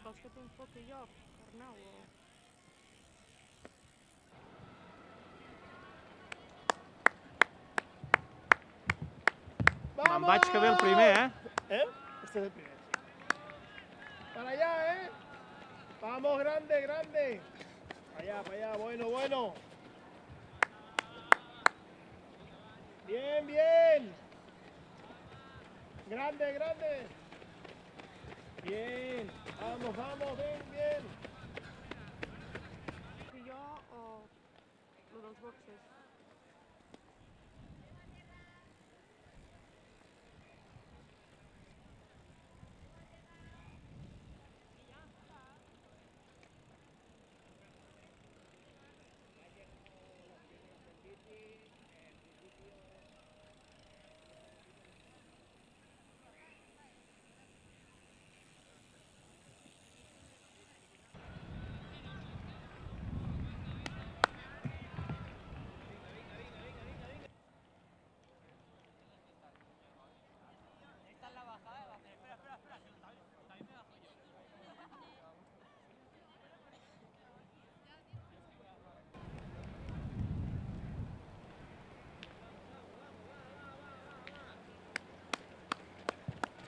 Vols que t'enfoqui jo, Arnau? O... Me'n vaig que ve el primer, ¿Eh? Este es el primer. Para allá, ¿eh? Vamos, grande, grande. Para allá, bueno, bueno. Bien, bien. Grande, grande. Bien. Vamos, vamos, bien, bien. I jo o lo dels boxes?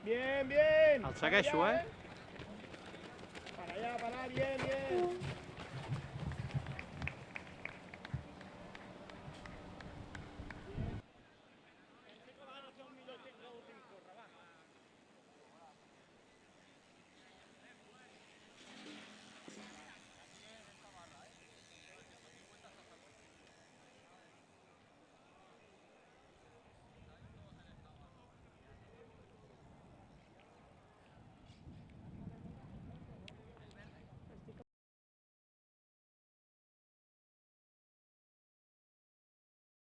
Bien, bien. El segueixo, Para allá, eh? Para allá, bien, bien.